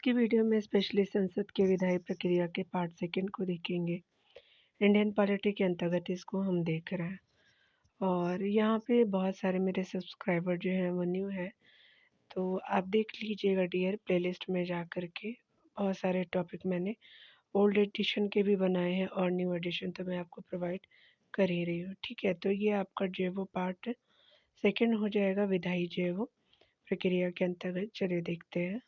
की वीडियो में स्पेशली संसद के विधायी प्रक्रिया के पार्ट सेकंड को देखेंगे। इंडियन पॉलिटी के अंतर्गत इसको हम देख रहे हैं और यहाँ पे बहुत सारे मेरे सब्सक्राइबर जो हैं वो न्यू हैं, तो आप देख लीजिएगा डियर प्लेलिस्ट में जा कर के। बहुत सारे टॉपिक मैंने ओल्ड एडिशन के भी बनाए हैं और न्यू एडिशन तो मैं आपको प्रोवाइड कर ही रही हूँ। ठीक है, तो ये आपका जो है वो पार्ट सेकंड हो जाएगा विधायी जो है वो प्रक्रिया के अंतर्गत। चलिए देखते हैं।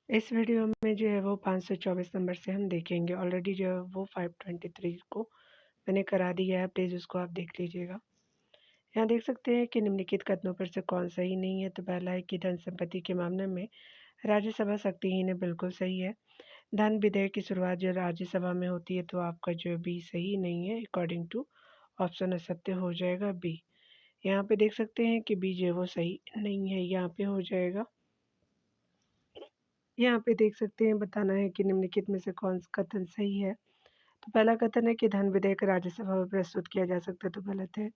इस वीडियो में जो है वो 524 नंबर से हम देखेंगे। ऑलरेडी जो है वो 523 को मैंने करा दिया है, प्लीज़ उसको आप देख लीजिएगा। यहाँ देख सकते हैं कि निम्नलिखित कथनों पर से कौन सही नहीं है। तो पहला है कि धन संपत्ति के मामले में राज्यसभा शक्तिहीन है, बिल्कुल सही है। धन विधेयक की शुरुआत जो राज्यसभा में होती है, तो आपका जो बी सही नहीं है, अकॉर्डिंग टू ऑप्शन असत्य हो जाएगा बी। यहाँ पे देख सकते हैं कि बी जो है वो सही नहीं है, यहाँ पे हो जाएगा। यहाँ पे देख सकते हैं, बताना है कि निम्नलिखित में से कौन सा कथन सही है। तो पहला कथन है कि धन विधेयक राज्यसभा में प्रस्तुत किया जा सकता है, तो गलत है।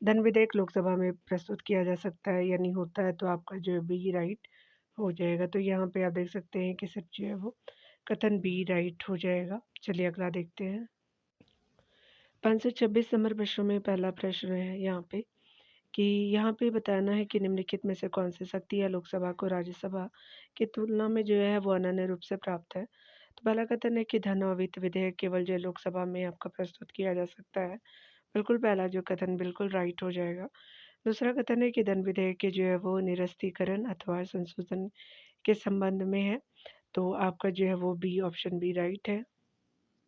धन विधेयक लोकसभा में प्रस्तुत किया जा सकता है यानी होता है, तो आपका जो है बी राइट हो जाएगा। तो यहाँ पे आप देख सकते हैं कि सिर्फ जो है वो कथन बी राइट हो जाएगा। चलिए अगला देखते हैं। 526 नंबर प्रश्नों में पहला प्रश्न है यहाँ पे कि यहाँ पे बताना है कि निम्नलिखित में से कौन सी शक्ति है लोकसभा को राज्यसभा की तुलना में जो है वो अनन्य रूप से प्राप्त है। तो पहला कथन है कि धन और वित्त विधेयक केवल जो लोकसभा में आपका प्रस्तुत किया जा सकता है, बिल्कुल पहला जो कथन बिल्कुल राइट हो जाएगा। दूसरा कथन है कि धन विधेयक के जो है वो निरस्तीकरण अथवा संशोधन के संबंध में है, तो आपका जो है वो बी ऑप्शन बी राइट है।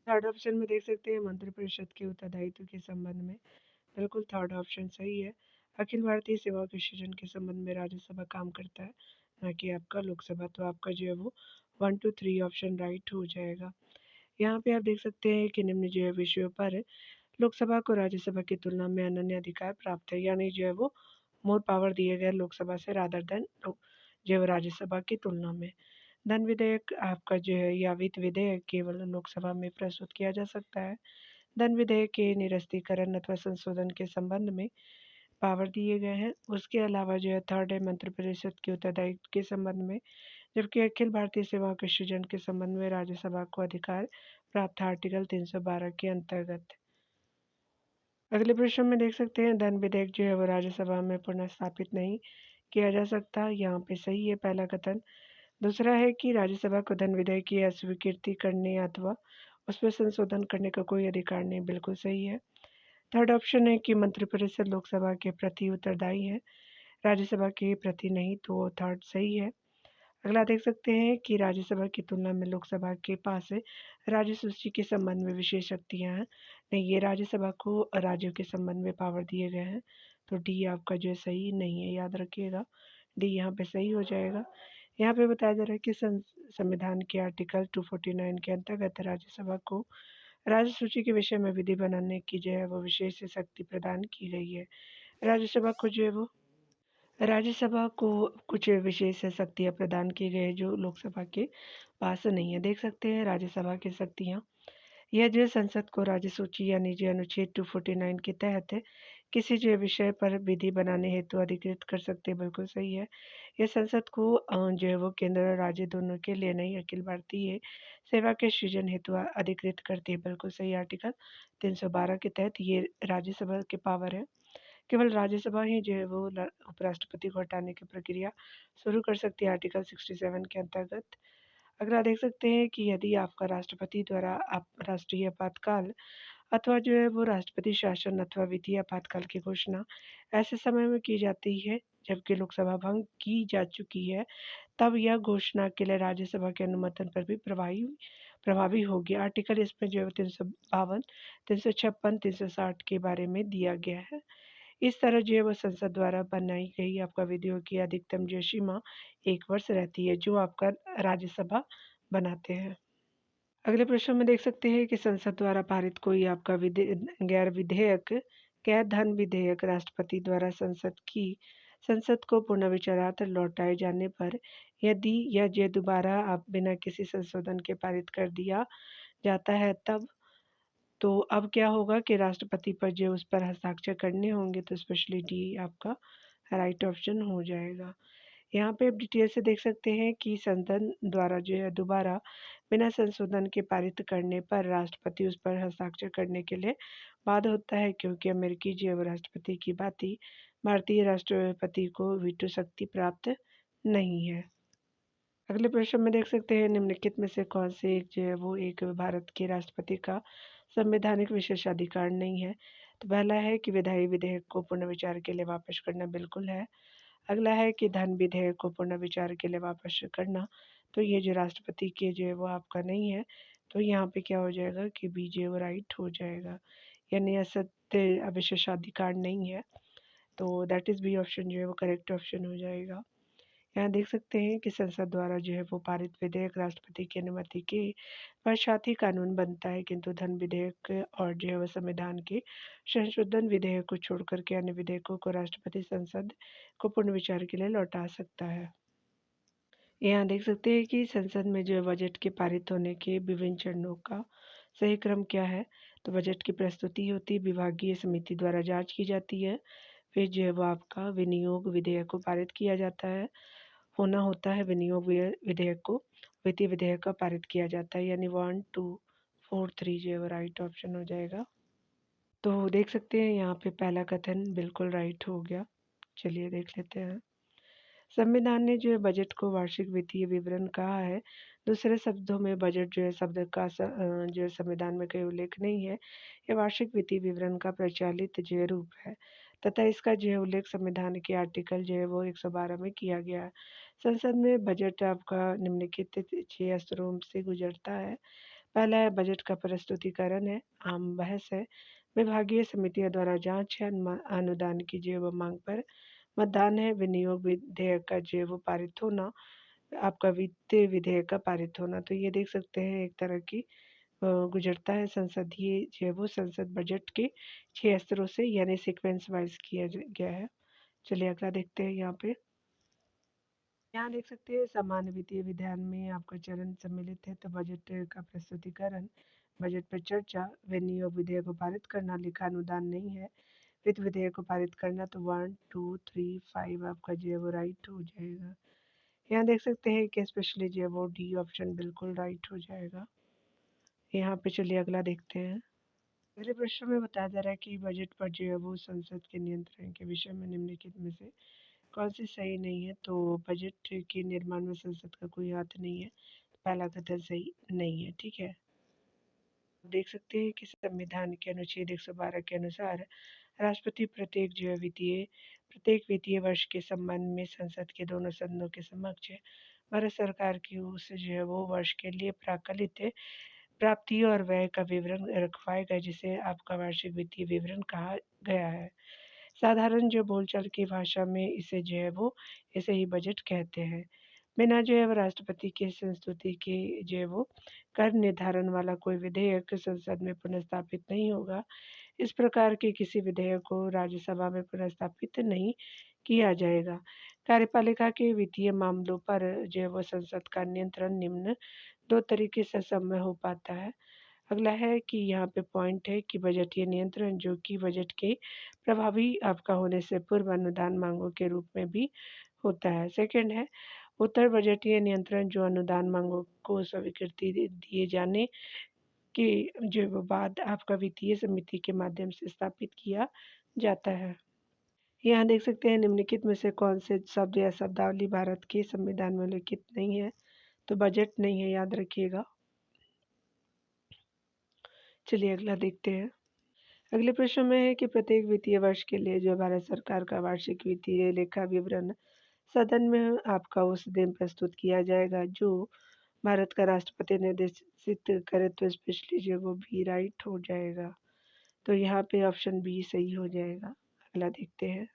थर्ड ऑप्शन में देख सकते हैं मंत्रिपरिषद के उत्तरदायित्व के संबंध में, बिल्कुल थर्ड ऑप्शन सही है। अखिल भारतीय सेवा के सृजन के संबंध में राज्यसभा काम करता है, ना कि आपका लोकसभा, तो आपका जो है वो 1 2 3 ऑप्शन राइट हो जाएगा। यहाँ पे आप देख सकते हैं कि निम्न जो है विषयों पर लोकसभा को राज्यसभा की तुलना में अनन्य अधिकार प्राप्त है, यानी जो है वो मोर पावर दिए गए लोकसभा से रादर देन जो है राज्यसभा की तुलना में। धन विधेयक आपका जो है या वित्त विधेयक केवल लोकसभा में प्रस्तुत किया जा सकता है। धन विधेयक के निरस्तीकरण अथवा संशोधन के संबंध में पावर दिए गए हैं। उसके अलावा जो है थर्ड है मंत्रिपरिषद के उत्तरदायित्व के संबंध में, जबकि अखिल भारतीय सेवा के सृजन के संबंध में राज्यसभा को अधिकार प्राप्त है आर्टिकल 312 के अंतर्गत। अगले प्रश्न में देख सकते हैं धन विधेयक जो है वो राज्यसभा में पुनर्स्थापित नहीं किया जा सकता, यहाँ पे सही है पहला कथन। दूसरा है कि राज्यसभा को धन विधेयक की अस्वीकृति करने अथवा उसमें संशोधन करने का कोई अधिकार नहीं, बिल्कुल सही है। थर्ड ऑप्शन है कि मंत्रिपरिषद लोकसभा के प्रति उत्तरदायी है, राज्यसभा के प्रति नहीं, तो थर्ड सही है। अगला देख सकते हैं कि राज्यसभा की तुलना में लोकसभा के पास राज्य सूची के संबंध में विशेष शक्तियां हैं, नहीं ये राज्यसभा को राज्यों के संबंध में पावर दिए गए हैं, तो डी आपका जो है सही नहीं है, याद रखिएगा डी यहाँ पे सही हो जाएगा। यहाँ पे बताया जा रहा है कि संविधान के आर्टिकल 249 के अंतर्गत राज्यसभा को राज्य सूची के विषय में विधि बनाने की जो है वो विशेष शक्ति प्रदान की गई है। राज्यसभा को जो है वो राज्यसभा को कुछ विशेष शक्तियाँ प्रदान की गई है जो लोकसभा के पास नहीं है। देख सकते हैं राज्यसभा की शक्तियाँ, यह जो संसद को राज्य सूची यानी जो अनुच्छेद 249 के तहत किसी जो विषय पर विधि बनाने हेतु अधिकृत कर सकते हैं, बिल्कुल सही है। यह संसद को जो है वो केंद्र और राज्य दोनों के लिए नहीं अखिल भारतीय सेवा के सृजन हेतु अधिकृत करती है, बिल्कुल सही। आर्टिकल 312 के तहत ये राज्यसभा के पावर है। केवल राज्यसभा ही जो है वो उपराष्ट्रपति को हटाने की प्रक्रिया शुरू कर सकती है आर्टिकल 67 के अंतर्गत। अगला देख सकते हैं कि यदि आपका राष्ट्रपति द्वारा आप राष्ट्रीय आपातकाल अथवा जो है वो राष्ट्रपति शासन अथवा वित्तीय आपातकाल की घोषणा ऐसे समय में की जाती है जबकि लोकसभा भंग की जा चुकी है, तब यह घोषणा के लिए राज्यसभा के अनुमोदन पर भी प्रभावी होगी। आर्टिकल इसमें जो है 352, 356, 360 के बारे में दिया गया है। इस तरह जो है वो संसद द्वारा बनाई गई आपका विधियों की अधिकतम जो सीमा 1 वर्ष रहती है, जो आपका राज्यसभा बनाते हैं। अगले प्रश्न में देख सकते हैं कि संसद द्वारा पारित कोई आपका गैर विधेयक गैर धन विधेयक राष्ट्रपति द्वारा संसद को पुनर्विचारार्थ लौटाए जाने पर यदि यह जो दोबारा आप बिना किसी संशोधन के पारित कर दिया जाता है, तब तो अब क्या होगा कि राष्ट्रपति पर जो उस पर हस्ताक्षर करने होंगे, तो स्पेशली डी आपका राइट ऑप्शन हो जाएगा। यहाँ पे आप डिटेल से देख सकते हैं कि संसद द्वारा जो है दोबारा बिना संशोधन के पारित करने पर राष्ट्रपति उस पर हस्ताक्षर करने के लिए बाध्य होता है, क्योंकि अमेरिकी जो है राष्ट्रपति की भांति भारतीय राष्ट्रपति को वीटो शक्ति प्राप्त नहीं है। अगले प्रश्न में देख सकते हैं निम्नलिखित में से कौन से एक जो है वो एक भारत के राष्ट्रपति का संवैधानिक विशेषाधिकार नहीं है। तो पहला है कि विधायी विधेयक को पुनर्विचार के लिए वापस करना बिल्कुल है। अगला है कि धन विधेयक को पुनर्विचार के लिए वापस करना, तो ये जो राष्ट्रपति के जो है वो आपका नहीं है। तो यहाँ पे क्या हो जाएगा कि बी जो है वो राइट हो जाएगा, यानी असत्य विशेषाधिकार नहीं है। तो दैट इज़ बी ऑप्शन जो है वो करेक्ट ऑप्शन हो जाएगा। यहाँ देख सकते हैं कि संसद द्वारा जो है वो पारित विधेयक राष्ट्रपति की अनुमति के पश्चात ही कानून बनता है, किंतु धन विधेयक और जो है वो संविधान के संशोधन विधेयक को छोड़कर के अन्य विधेयकों को राष्ट्रपति संसद को पुनर्विचार के लिए लौटा सकता है। यहाँ देख सकते हैं कि संसद में जो है बजट के पारित होने के विभिन्न चरणों का सही क्रम क्या है। तो बजट की प्रस्तुति होती है, विभागीय समिति द्वारा जांच की जाती है, फिर जो है वो आपका विनियोग विधेयक को पारित किया जाता है, होना होता है विनियोग विधेयक को वित्तीय विधेयक का पारित किया जाता है, यानी 1 2 4 3 जो है वो राइट ऑप्शन हो जाएगा। तो देख सकते हैं यहाँ पे पहला कथन बिल्कुल राइट हो गया। चलिए देख लेते हैं। संविधान ने जो है बजट को वार्षिक वित्तीय विवरण कहा है। दूसरे शब्दों में बजट जो है शब्द का जो है संविधान में कोई उल्लेख नहीं है। यह वार्षिक वित्तीय विवरण का प्रचलित जो है रूप है, तथा इसका जो है उल्लेख संविधान के आर्टिकल जो है वो 112 में किया गया है। संसद में बजट आपका निम्नलिखित 6 स्तरों से गुजरता है। पहला है बजट का प्रस्तुतिकरण है, आम बहस है, विभागीय समितियों द्वारा जांच है, अनुदान की जो है वो मांग पर मतदान है, विनियोग विधेयक का जो है वो पारित होना, आपका वित्तीय विधेयक का पारित होना। तो ये देख सकते हैं एक तरह की गुजरता है संसदीय जो है वो संसद बजट के 6 स्तरों से, यानी सीक्वेंस वाइज किया गया है। चलिए अगला देखते हैं यहाँ पे। यहाँ देख सकते हैं सामान्य वित्तीय विधान में आपका चरण सम्मिलित है। तो बजट का प्रस्तुतिकरण, बजट पर चर्चा, विनियोग विधेयक को पारित करना, लिखा अनुदान नहीं है, वित्त विधेयक को पारित करना। तो 1 2 3 5 आपका जो है वो राइट हो जाएगा। यहाँ देख सकते हैं कि स्पेशली जो है वो डी ऑप्शन बिल्कुल राइट हो जाएगा। यहाँ पे चलिए अगला देखते हैं। अगले प्रश्न में बताया जा रहा है कि बजट पर जो है वो संसद के नियंत्रण के विषय में निम्नलिखित में से कौन सी सही नहीं है। तो बजट के निर्माण में संसद का कोई हाथ नहीं है, तो पहला कथन सही नहीं है। ठीक है, देख सकते हैं कि संविधान के अनुच्छेद 112 के अनुसार राष्ट्रपति प्रत्येक वित्तीय वर्ष के संबंध में संसद के दोनों सदनों के समक्ष भारत सरकार की उस जो है वो वर्ष के लिए प्राकलित प्राप्ति और व्यय का विवरण रखवाएगा, जिसे आपका वार्षिक वित्तीय विवरण कहा गया है। साधारण जो बोलचाल की भाषा में इसे जो है वो इसे ही बजट कहते हैं। बिना जो है वो राष्ट्रपति की संस्तुति के जो है वो कर निर्धारण वाला कोई विधेयक संसद में पुनर्स्थापित नहीं होगा। इस प्रकार के किसी विधेयक को राज्यसभा में पुनर्स्थापित नहीं किया जाएगा। कार्यपालिका के वित्तीय मामलों पर जो है वो संसद का नियंत्रण निम्न 2 तरीके से संभव हो पाता है। अगला है कि यहाँ पे पॉइंट है कि बजटीय नियंत्रण, जो कि बजट के प्रभावी आपका होने से पूर्व अनुदान मांगों के रूप में भी होता है। सेकंड है उत्तर बजटीय नियंत्रण, जो अनुदान मांगों को स्वीकृति दिए जाने के जो बाद आपका वित्तीय समिति के माध्यम से स्थापित किया जाता है। यहाँ देख सकते हैं निम्नलिखित में से कौन से शब्द या शब्दावली भारत के संविधान में उल्लिखित नहीं है। तो बजट नहीं है, याद रखिएगा। चलिए अगला देखते हैं। अगले प्रश्न में है कि प्रत्येक वित्तीय वर्ष के लिए जो भारत सरकार का वार्षिक वित्तीय लेखा विवरण सदन में आपका उस दिन प्रस्तुत किया जाएगा, जो भारत का राष्ट्रपति निर्देशित करे, तो स्पेशली जो वो भी राइट हो जाएगा। तो यहाँ पे ऑप्शन बी सही हो जाएगा। अगला देखते हैं।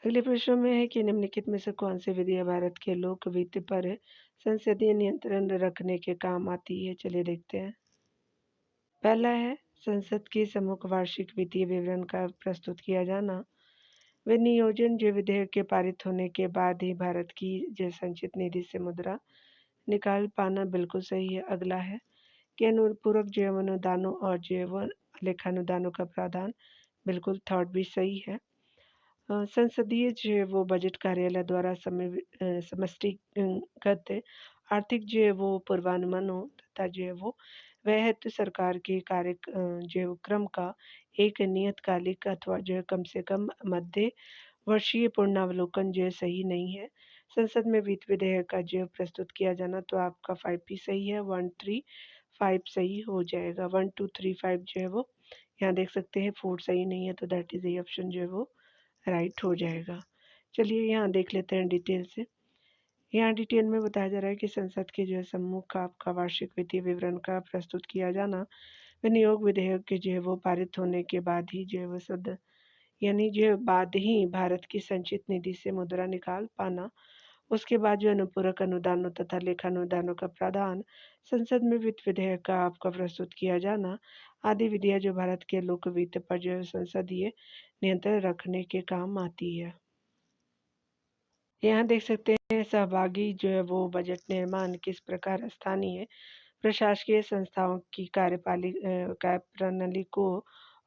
अगले प्रश्न में है कि निम्नलिखित में से कौन सी विधि भारत के लोक वित्त पर संसदीय नियंत्रण रखने के काम आती है। चलिए देखते हैं। पहला है संसद के सम्मुख वार्षिक वित्तीय विवरण का प्रस्तुत किया जाना। विनियोजन जो विधेयक के पारित होने के बाद ही भारत की जो संचित निधि से मुद्रा निकाल पाना बिल्कुल सही है। अगला है कि अनुपूरक जैव अनुदानों और जैव लेखानुदानों का प्रावधान, बिल्कुल थर्ड भी सही है। संसदीय जो है वो बजट कार्यालय द्वारा समष्टिगत आर्थिक जो है वो पूर्वानुमानों तथा जो है वो वह हेतु सरकार के जो है वो क्रम का एक नियतकालिक अथवा जो है कम से कम मध्य वर्षीय पूर्णावलोकन जो है सही नहीं है। संसद में वित्त विधेयक का जो है प्रस्तुत किया जाना तो आपका 5P सही है, 135 सही हो जाएगा। 1235 जो है वो यहाँ देख सकते हैं 4 सही नहीं है तो दैट इज़ ए ऑप्शन जो है वो राइट हो जाएगा। चलिए यहाँ देख लेते हैं डिटेल से। यहाँ डिटेल में बताया जा रहा है कि संसद के जो है सम्मुख का आपका वार्षिक वित्तीय विवरण का प्रस्तुत किया जाना, विनियोग विधेयक के जो है वो पारित होने के बाद ही जो है वो यानी जो है बाद ही भारत की संचित निधि से मुद्रा निकाल पाना, उसके बाद जो अनुपूरक अनुदानों तथा लेखानुदानों का प्रावधान, संसद में वित्त विधेयक का आपका प्रस्तुत किया जाना, आदि विधियाँ जो भारत के लोक वित्त पर जो है संसदीय नियंत्रण रखने के काम आती है। यहाँ देख सकते हैं सहभागी जो है वो बजट निर्माण किस प्रकार स्थानीय प्रशासकीय संस्थाओं की कार्यप्रणाली को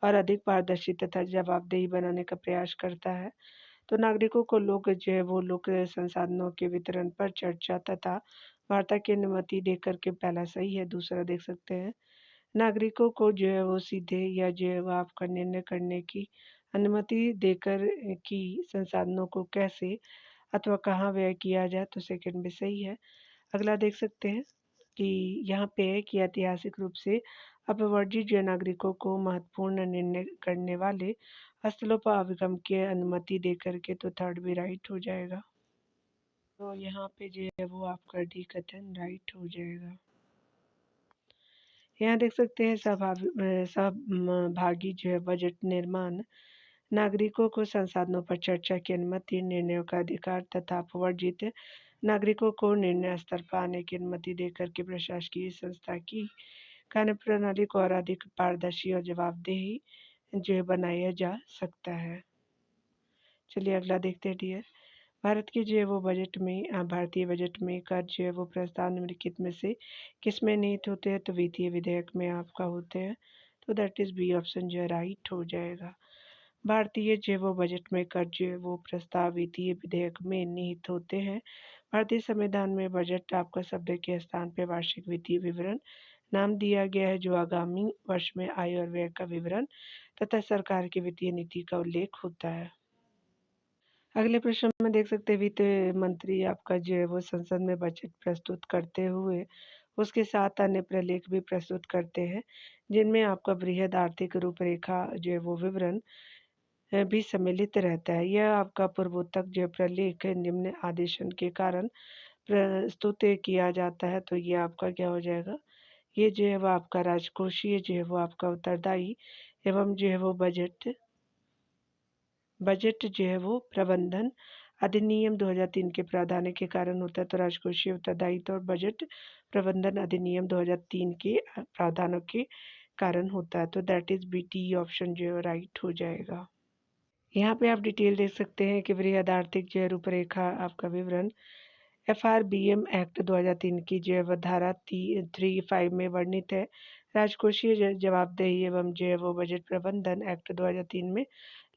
और अधिक पारदर्शी तथा जवाबदेही बनाने का प्रयास करता है। तो नागरिकों को लोग जो है वो लोक संसाधनों के वितरण पर चर्चा तथा वार्ता की अनुमति देकर के पहला सही है। दूसरा देख सकते हैं नागरिकों को जो है वो सीधे या जो है वो आपका निर्णय करने की अनुमति देकर कि संसाधनों को कैसे अथवा कहाँ व्यय किया जाए तो सेकंड भी सही है। अगला देख सकते हैं कि यहाँ पे है कि ऐतिहासिक रूप से अपवर्जित जो नागरिकों को महत्वपूर्ण निर्णय करने वाले स्थलों पर अभिगम की अनुमति दे करके तो थर्ड भी राइट हो जाएगा। तो यहाँ पे जो है वो आपका डी कथन राइट हो जाएगा। यहाँ देख सकते हैं सहभागी जो है बजट निर्माण नागरिकों को संसाधनों पर चर्चा की अनुमति, निर्णयों का अधिकार तथा अपवर्जित नागरिकों को निर्णय स्तर पर आने की अनुमति देकर के प्रशासकीय संस्था की कार्यप्रणाली को और अधिक पारदर्शी और जवाबदेही जो है बनाया जा सकता है। चलिए अगला देखते हैं डियर। भारत के जो है वो बजट में भारतीय बजट में कर जो है वो प्रस्ताव निम्नलिखित में से किसमें निहित होते हैं तो वित्तीय विधेयक में आपका होते हैं तो दैट इज बी ऑप्शन जो है राइट हो जाएगा। भारतीय जो है वो बजट में कर जो है वो प्रस्ताव वित्तीय विधेयक में निहित होते हैं। भारतीय संविधान में बजट आपका शब्द के स्थान पर वार्षिक वित्तीय विवरण नाम दिया गया है जो आगामी वर्ष में आय और व्यय का विवरण तथा सरकार की वित्तीय नीति का उल्लेख होता है। अगले प्रश्न में देख सकते हैं वित्त मंत्री आपका जो है वो संसद में बजट प्रस्तुत करते हुए उसके साथ अन्य प्रलेख भी प्रस्तुत करते हैं जिनमें आपका बृहद आर्थिक रूपरेखा जो है वो विवरण भी सम्मिलित रहता है। यह आपका पूर्वोत्तक जो प्रलेख निम्न आदेशन के कारण प्रस्तुत किया जाता है तो ये आपका क्या हो जाएगा, ये जो है वो आपका राजकोषीय जो है वो आपका उत्तरदायी एवं जो है वो बजट जो है वो प्रबंधन अधिनियम 2003 के प्रावधान के कारण होता है तो राजकोषीय उत्तरदायित्व और बजट प्रबंधन अधिनियम 2003 के प्रावधानों के कारण होता है तो that is B T option जो है राइट हो जाएगा। यहाँ पे आप डिटेल देख सकते हैं कि वृहद आर्थिक जो है रूपरेखा आपका विवरण FRBM एक्ट 2003 की जो है धारा 35 में वर्णित है। राजकोषीय जवाबदेही एवं जो है वो बजट प्रबंधन एक्ट 2003 में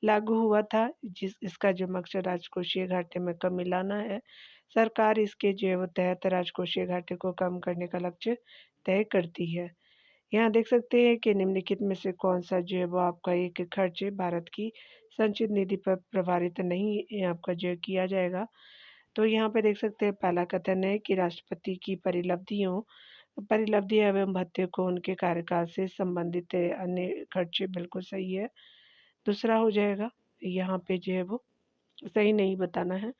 लागू हुआ था इसका जो मकसद राजकोषीय घाटे में कमी लाना है। सरकार इसके जो है वो तहत राजकोषीय घाटे को कम करने का लक्ष्य तय करती है। यहाँ देख सकते हैं कि निम्नलिखित में से कौन सा जो है वो आपका एक खर्च भारत की संचित निधि पर प्रभावित नहीं आपका जो किया जाएगा। तो यहाँ पे देख सकते हैं पहला कथन है कि राष्ट्रपति की परिलब्धि एवं भत्ते को उनके कार्यकाल से संबंधित अन्य खर्चे बिल्कुल सही है। दूसरा हो जाएगा यहाँ पे जो है वो सही नहीं बताना है।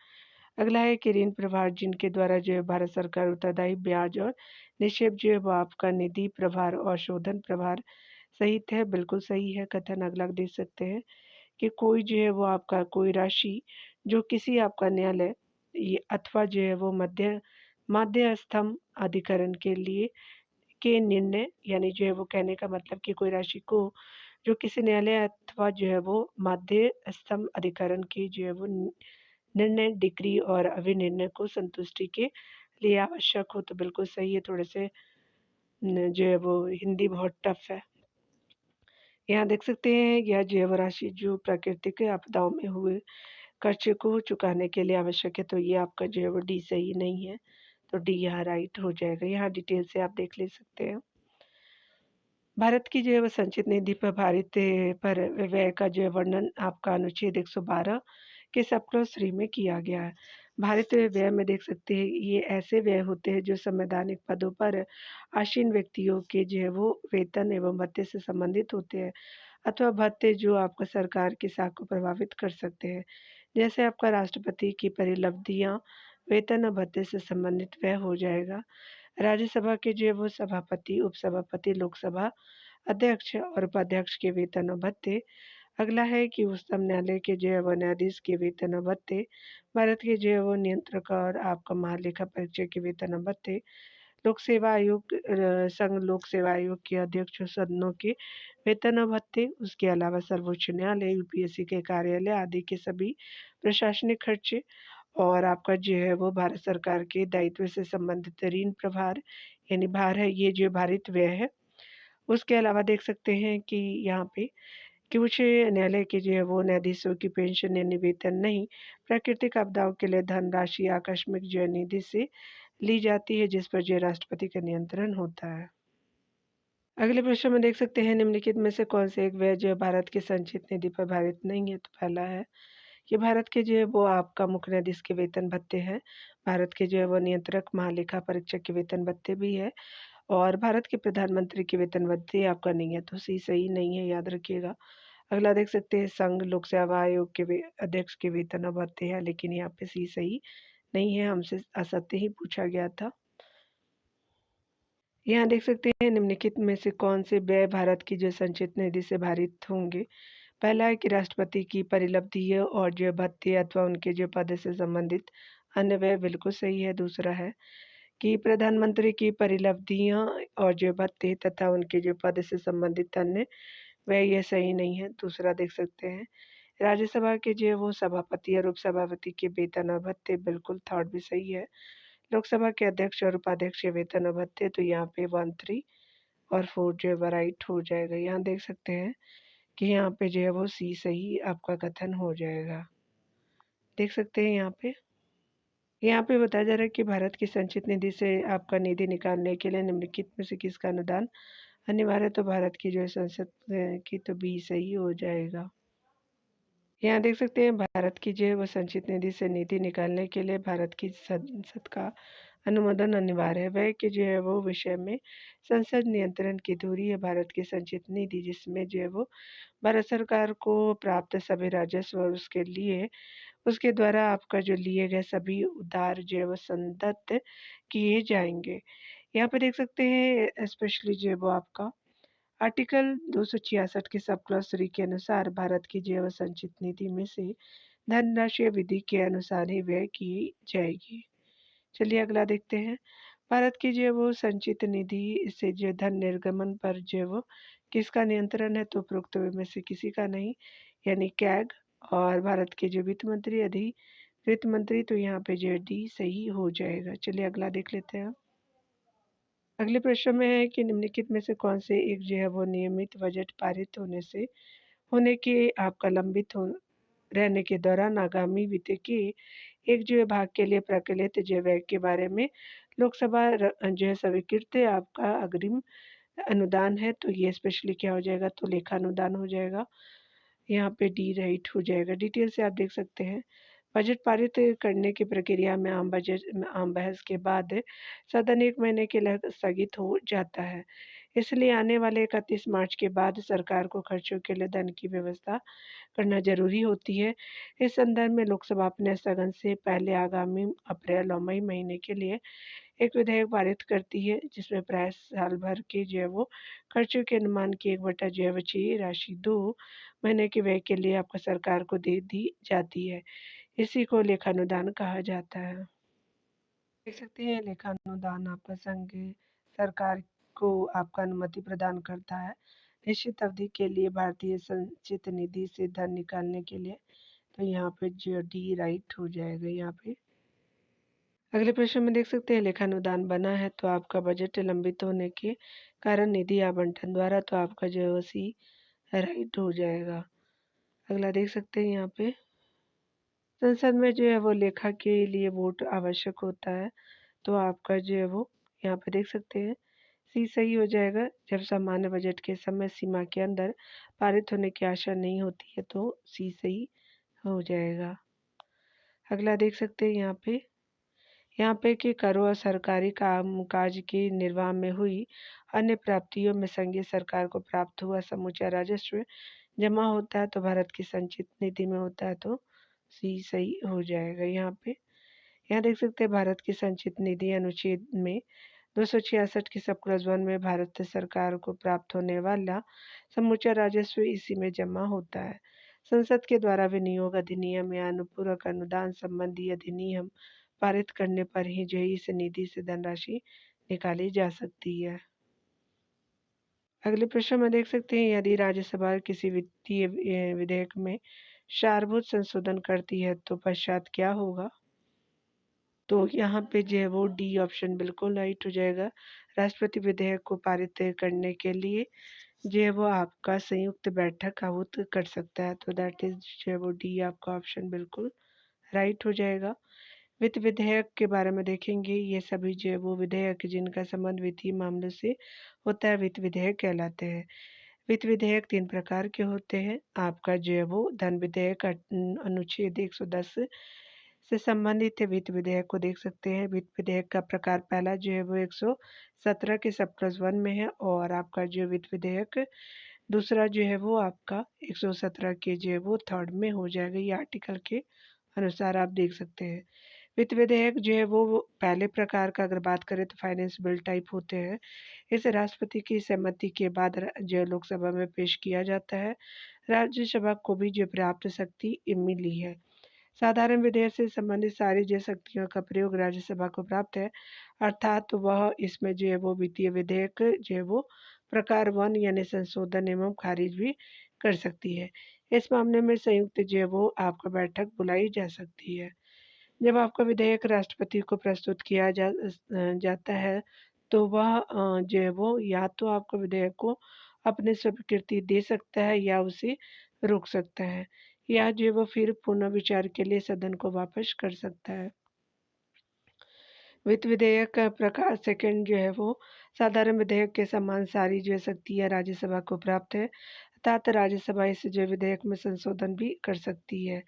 अगला है कि ऋण प्रभार जिनके द्वारा जो है भारत सरकार उत्तरदायी ब्याज और निक्षेप जो है वो आपका निधि प्रभार और शोधन प्रभार सहित है बिल्कुल सही है कथन। अगला देख सकते हैं कि कोई जो है वो आपका कोई राशि जो किसी आपका न्यायालय अथवा जो है वो मध्यस्थम अधिकरण के लिए के निर्णय यानी जो है वो कहने का मतलब कि कोई राशि को जो किसी न्यायालय अथवा जो है वो मध्यस्थम अधिकरण की जो है वो निर्णय डिक्री और अभिनिर्णय को संतुष्टि के लिए आवश्यक हो तो बिल्कुल सही है। थोड़े से जो है वो हिंदी बहुत टफ है। यहाँ देख सकते हैं यह जैव राशि जो प्राकृतिक आपदाओं में हुए खर्च को चुकाने के लिए आवश्यक है, तो ये आपका जो है वो डी सही नहीं है, तो डी यहाँ राइट हो जाएगा। यहाँ डिटेल से आप देख ले सकते हैं। भारत की जो है वो संचित निधि पर पर व्यय का जो है वर्णन आपका अनुच्छेद 112 के सब क्लॉज 3 में किया गया है। भारतीय व्यय में देख सकते हैं ये ऐसे व्यय होते हैं जो संवैधानिक पदों पर आसीन व्यक्तियों के जो है वो वेतन एवं भत्ते से संबंधित होते हैं, अथवा भत्ते जो आपका सरकार की साख को प्रभावित कर सकते हैं। जैसे आपका राष्ट्रपति की परिलब्धियां वेतन और भत्ते से संबंधित व्यय हो जाएगा। राज्यसभा के जो है वो सभापति, उपसभापति, लोकसभा अध्यक्ष और उपाध्यक्ष के वेतन और भत्ते। अगला है कि उच्चतम न्यायालय के जो है वो न्यायाधीश के वेतन और भत्ते, भारत के जो है वो नियंत्रक और आपका महालेखा परीक्षक के वेतन और भत्ते, लोक सेवा आयोग संघ लोक सेवा आयोग के अध्यक्ष सदनों के वेतन और भत्ते, उसके अलावा सर्वोच्च न्यायालय, यूपीएससी के कार्यालय आदि के सभी प्रशासनिक खर्चे, और आपका जो है वो भारत सरकार के दायित्व से संबंधित ऋण प्रभार यानी भार है, ये जो भारित व्यय है। उसके अलावा देख सकते हैं कि यहाँ पे कि उच्च न्यायालय के जो है वो न्यायाधीशों की पेंशन यानी वेतन नहीं, प्राकृतिक आपदाओं के लिए धनराशि आकस्मिक जो है निधि से ली जाती है, जिस पर जो है राष्ट्रपति का नियंत्रण होता है। अगले प्रश्न में देख सकते हैं निम्नलिखित में से कौन से एक व्यय जो है भारत की संचित निधि पर भारित नहीं है, तो पहला है कि भारत के जो है वो आपका मुख्य न्यायाधीश के वेतन भत्ते हैं, भारत के जो है वो नियंत्रक महालेखा परीक्षक के वेतन भत्ते भी है, और भारत के प्रधानमंत्री के वेतन भत्ते आपका नहीं है, तो सी सही नहीं है, याद रखिएगा। अगला देख सकते हैं संघ लोक सेवा आयोग के अध्यक्ष के वेतन और भत्ते हैं, लेकिन यहाँ पे सी सही नहीं है, हमसे असत्य ही पूछा गया था। यहाँ देख सकते हैं निम्नलिखित में से कौन से व्यय भारत की जो संचित निधि से भारित होंगे। पहला है कि राष्ट्रपति की परिलब्धि और जो भत्ते अथवा उनके जो पद से संबंधित अन्य व्यय, बिल्कुल सही है। दूसरा है कि प्रधानमंत्री की परिलब्धियां और जो भत्ते तथा उनके जो पद से संबंधित अन्य व्यय, ये सही नहीं है। दूसरा देख सकते हैं राज्यसभा के जो वो सभापति और उपसभापति के वेतन और भत्ते, बिल्कुल थर्ड भी सही है। लोकसभा के अध्यक्ष और उपाध्यक्ष के वेतन और भत्ते, तो यहाँ पे 1, 3 और 4 जो है राइट हो जाएगा। यहाँ देख सकते हैं कि यहाँ पे जो है वो सी सही आपका कथन हो जाएगा। देख सकते हैं यहाँ पे बताया जा रहा है कि भारत की संचित निधि से आपका निधि निकालने के लिए निम्नलिखित में से किसका अनुदान अनिवार्य है, तो भारत की जो है संसद की, तो बी सही हो जाएगा। यहाँ देख सकते हैं भारत की जो है वो संचित निधि से निधि निकालने के लिए भारत की संसद का अनुमोदन अनिवार्य है। व्यय के जो है वो विषय में संसद नियंत्रण की धुरी है भारत की संचित निधि, जिसमें जो है वो भारत सरकार को प्राप्त सभी राजस्व और उसके लिए उसके द्वारा आपका जो लिए गए सभी उधार जो है वो संदत्त किए जाएंगे। यहाँ पे देख सकते हैं स्पेशली जो है वो आपका आर्टिकल 266 के सब क्लॉज 3 के अनुसार भारत की जैव संचित निधि में से धनराशि विधि के अनुसार ही व्यय की जाएगी। चलिए अगला देखते हैं। भारत की जो वो संचित निधि से जो धन निर्गमन पर जो वो किसका नियंत्रण है, तो उपरोक्त में से किसी का नहीं, यानी कैग और भारत के जो वित्त मंत्री अधिकृत मंत्री, तो यहाँ पे जो डी सही हो जाएगा। चलिए अगला देख लेते हैं। अगले प्रश्न में है कि निम्नलिखित में से कौन से एक जो है वो नियमित बजट पारित होने के आपका लंबित रहने के दौरान आगामी वित्त के एक जो है भाग के लिए प्रकलित जो व्यय के बारे में लोकसभा जो है स्वीकृत आपका अग्रिम अनुदान है, तो ये स्पेशली क्या हो जाएगा, तो लेखा अनुदान हो जाएगा। यहाँ पे डी राइट हो जाएगा। डिटेल से आप देख सकते हैं बजट पारित करने की प्रक्रिया में आम बहस के बाद सदन 1 महीने के लिए स्थगित हो जाता है। इसलिए आने वाले 31 मार्च के बाद सरकार को खर्चों के लिए धन की व्यवस्था करना जरूरी होती है। इस संदर्भ में लोकसभा अपने स्थगन से पहले आगामी अप्रैल और मई महीने के लिए एक विधेयक पारित करती है, जिसमें प्राय साल भर के जो है वो खर्चों के अनुमान की 1/6 जो है बची राशि 2 महीने के व्यय के लिए आपको सरकार को दे दी जाती है। इसी को लेखानुदान कहा जाता है। देख सकते हैं लेखानुदान आपका संघ सरकार को आपका अनुमति प्रदान करता है निश्चित अवधि के लिए भारतीय संचित निधि से धन निकालने के लिए, तो यहाँ पे जो डी राइट हो जाएगा। यहाँ पे अगले प्रश्न में देख सकते हैं लेखानुदान बना है तो आपका बजट लंबित होने के कारण निधि आवंटन द्वारा, तो आपका जो सी राइट हो जाएगा। अगला देख सकते हैं यहाँ पे, संसद में जो है वो लेखा के लिए वोट आवश्यक होता है, तो आपका जो है वो यहाँ पे देख सकते हैं सी सही हो जाएगा। जब सामान्य बजट के समय सीमा के अंदर पारित होने की आशा नहीं होती है तो सी सही हो जाएगा। अगला देख सकते हैं यहाँ पे कि करों और सरकारी कामकाज के निर्वाह में हुई अन्य प्राप्तियों में संघीय सरकार को प्राप्त हुआ समूचा राजस्व जमा होता है तो भारत की संचित निधि में होता है, तो सी सही हो जाएगा। यहाँ देख सकते हैं भारत की संचित निधि अनुच्छेद में 266 की सब क्लॉज 1 में भारत सरकार को प्राप्त होने वाला समूचा राजस्व इसी में जमा होता है। संसद के द्वारा विनियोग अधिनियम या अनुपूरक अनुदान संबंधी अधिनियम पारित करने पर ही जो है इस निधि से धनराशि निकाली जा सकती है। अगले प्रश्न में देख सकते हैं, यदि राज्यसभा किसी वित्तीय विधेयक में सारभूत संशोधन करती है तो पश्चात क्या होगा? तो यहाँ पे जो है वो डी ऑप्शन बिल्कुल राइट हो जाएगा। राष्ट्रपति विधेयक को पारित करने के लिए जो है वो आपका संयुक्त बैठक आहूत कर सकता है, तो दैट इज जो है वो डी आपका ऑप्शन बिल्कुल राइट हो जाएगा। वित्त विधेयक के बारे में देखेंगे, ये सभी जो है वो विधेयक जिनका संबंध वित्तीय मामलों से होता है वित्त विधेयक कहलाते हैं। वित्त विधेयक 3 प्रकार के होते हैं। आपका जो है वो धन विधेयक अनुच्छेद 110 से संबंधित है। वित्त विधेयक को देख सकते हैं। वित्त विधेयक का प्रकार पहला जो है वो 117 के सब प्लस 1 में है, और आपका जो वित्त विधेयक दूसरा जो है वो आपका 117 के जो है वो थर्ड में हो जाएगा। ये आर्टिकल के अनुसार आप देख सकते हैं। वित्त विधेयक जो है वो पहले प्रकार का अगर बात करें तो फाइनेंस बिल टाइप होते हैं। इसे राष्ट्रपति की सहमति के बाद जो लोकसभा में पेश किया जाता है। राज्यसभा को भी जो पर्याप्त शक्ति मिली है। साधारण विधेयक से संबंधित सारी जो शक्तियों का प्रयोग राज्यसभा को प्राप्त है, अर्थात वह इसमें जो है वो वित्तीय विधेयक जो है वो प्रकार 1 यानी संशोधन एवं खारिज भी कर सकती है। इस मामले में संयुक्त जो है वो आपका बैठक बुलाई जा सकती है। जब आपका विधेयक राष्ट्रपति को प्रस्तुत किया जाता है तो वह जो है वो या तो आपको विधेयक को अपनी स्वीकृति दे सकता है या उसे रोक सकता है, या जो है वो फिर पुनः विचार के लिए सदन को वापस कर सकता है। वित्त विधेयक का प्रकार सेकंड जो है वो साधारण विधेयक के समान सारी जो शक्तियाँ राज्यसभा को प्राप्त है, अर्थात राज्यसभा इस जो विधेयक में संशोधन भी कर सकती है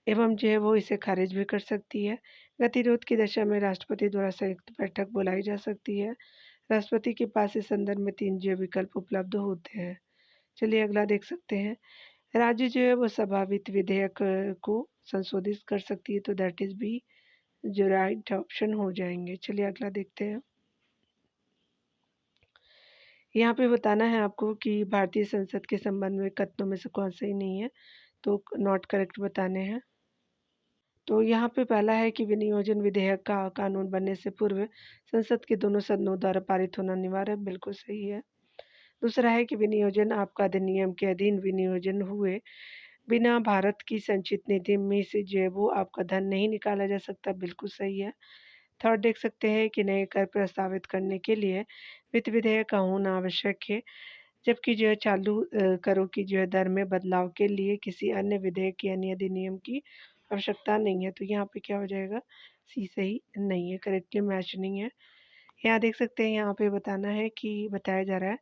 एवं जो है वो इसे खारिज भी कर सकती है। गतिरोध की दशा में राष्ट्रपति द्वारा संयुक्त बैठक बुलाई जा सकती है। राष्ट्रपति के पास इस संदर्भ में 3 जो विकल्प उपलब्ध होते हैं। चलिए अगला देख सकते हैं। राज्य जो है वो सभा वित्त विधेयक को संशोधित कर सकती है, तो दैट इज बी जो राइट ऑप्शन हो जाएंगे। चलिए अगला देखते हैं। यहाँ पे बताना है आपको कि भारतीय संसद के संबंध में कथनों में से कौन सही नहीं है, तो नॉट करेक्ट बताने हैं। तो यहाँ पे पहला है कि विनियोजन विधेयक का कानून बनने से पूर्व संसद के दोनों सदनों द्वारा पारित होना अनिवार्य है, बिल्कुल सही है। दूसरा है कि विनियोजन आपका अधिनियम के अधीन विनियोजन हुए बिना भारत की संचित निधि में से जो है वो आपका धन नहीं निकाला जा सकता, बिल्कुल सही है। थर्ड देख सकते हैं कि नए कर प्रस्तावित करने के लिए वित्त विधेयक का होना आवश्यक है, जबकि जो है चालू करों की जो है दर में बदलाव के लिए किसी अन्य विधेयक यानी अधिनियम की आवश्यकता नहीं है, तो यहाँ पे क्या हो जाएगा, सी सही नहीं है, करेक्टली मैच नहीं है। यहाँ देख सकते हैं, यहाँ पे बताना है कि बताया जा रहा है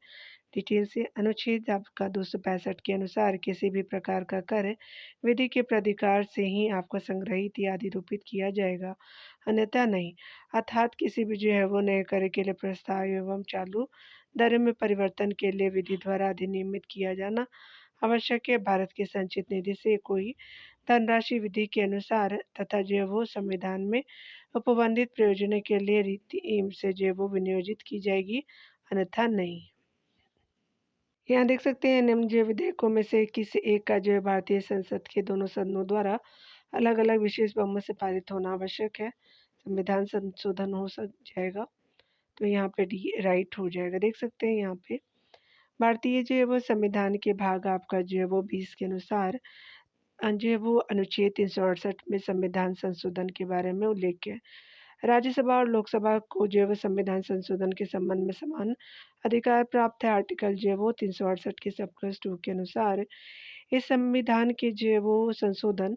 डिटेल से, अनुच्छेद आपका 265 के अनुसार किसी भी प्रकार का कर विधि के प्राधिकार से ही आपको संग्रहित या अधिरूपित किया जाएगा, अन्यथा नहीं। अर्थात किसी भी जो है वो नए कर के लिए प्रस्ताव एवं चालू दर में परिवर्तन के लिए विधि द्वारा अधिनियमित किया जाना आवश्यक है। भारत की संचित निधि से कोई धनराशि विधि के अनुसार तथा जो है वो संविधान में उपबंधित प्रयोजनों के लिए रीति से जो है वो विनियोजित की जाएगी, अन्यथा नहीं। यहाँ देख सकते हैं निम्न जो विधेयकों में से किसी एक का जो है भारतीय संसद के दोनों सदनों द्वारा अलग अलग विशेष बहुमत से पारित होना आवश्यक है, संविधान संशोधन हो सक जाएगा, तो यहाँ पे डी राइट हो जाएगा। देख सकते हैं यहाँ पे भारतीय जो है वो संविधान के भाग आपका जो है वो 20 के अनुसार जो है वो अनुच्छेद 368 में संविधान संशोधन के बारे में उल्लेख है। राज्यसभा और लोकसभा को जो है वो संविधान संशोधन के संबंध में समान अधिकार प्राप्त है। आर्टिकल जो है वो 368 के सब क्लॉज 2 के अनुसार इस संविधान के जो है वो संशोधन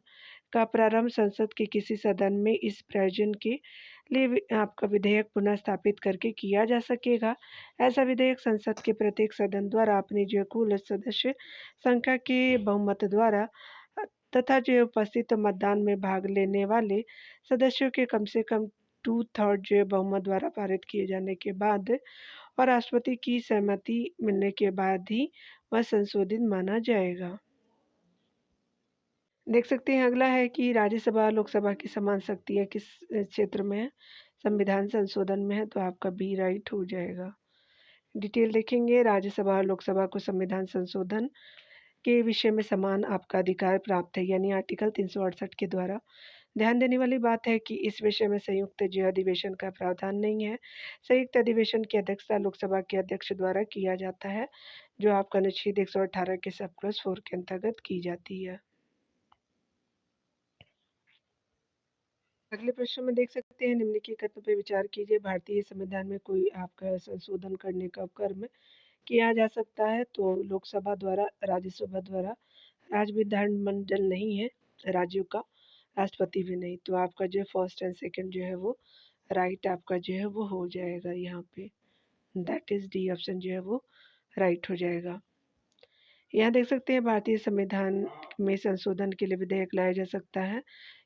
का प्रारंभ संसद के किसी सदन में इस प्रयोजन के लिए आपका विधेयक पुनः स्थापित करके किया जा सकेगा। ऐसा विधेयक संसद के प्रत्येक सदन द्वारा अपनी जो कुल सदस्य संख्या के बहुमत द्वारा तथा जो उपस्थित मतदान में भाग लेने वाले सदस्यों के कम से कम 2/3 जो बहुमत द्वारा पारित किए जाने के बाद और राष्ट्रपति की सहमति मिलने के बाद ही वह संशोधित माना जाएगा। देख सकते हैं अगला है कि राज्यसभा लोकसभा की समान शक्तियाँ किस क्षेत्र में है, संविधान संशोधन में है, तो आपका बी राइट हो जाएगा। डिटेल देखेंगे, राज्यसभा और लोकसभा को संविधान संशोधन के विषय में समान आपका अधिकार प्राप्त है, यानी आर्टिकल 368 के द्वारा। ध्यान देने वाली बात है कि इस विषय में संयुक्त जो अधिवेशन का प्रावधान नहीं है। संयुक्त अधिवेशन की अध्यक्षता लोकसभा के अध्यक्ष द्वारा किया जाता है, जो आपका अनुच्छेद 118 के सब क्लॉज 4 के अंतर्गत की जाती है। अगले प्रश्न में देख सकते हैं, निम्नलिखित कथनों पर विचार कीजिए। भारतीय संविधान में कोई आपका संशोधन करने का कर्म किया जा सकता है, तो लोकसभा द्वारा, राज्यसभा द्वारा, राज्य विधानमंडल नहीं है राज्यों का, राष्ट्रपति भी नहीं, तो आपका जो फर्स्ट एंड सेकंड जो है वो राइट आपका जो है वो हो जाएगा यहाँ पे। दैट इज डी ऑप्शन जो है वो राइट हो जाएगा। यहाँ देख सकते हैं, भारतीय संविधान में संशोधन के लिए विधेयक लाया जा सकता है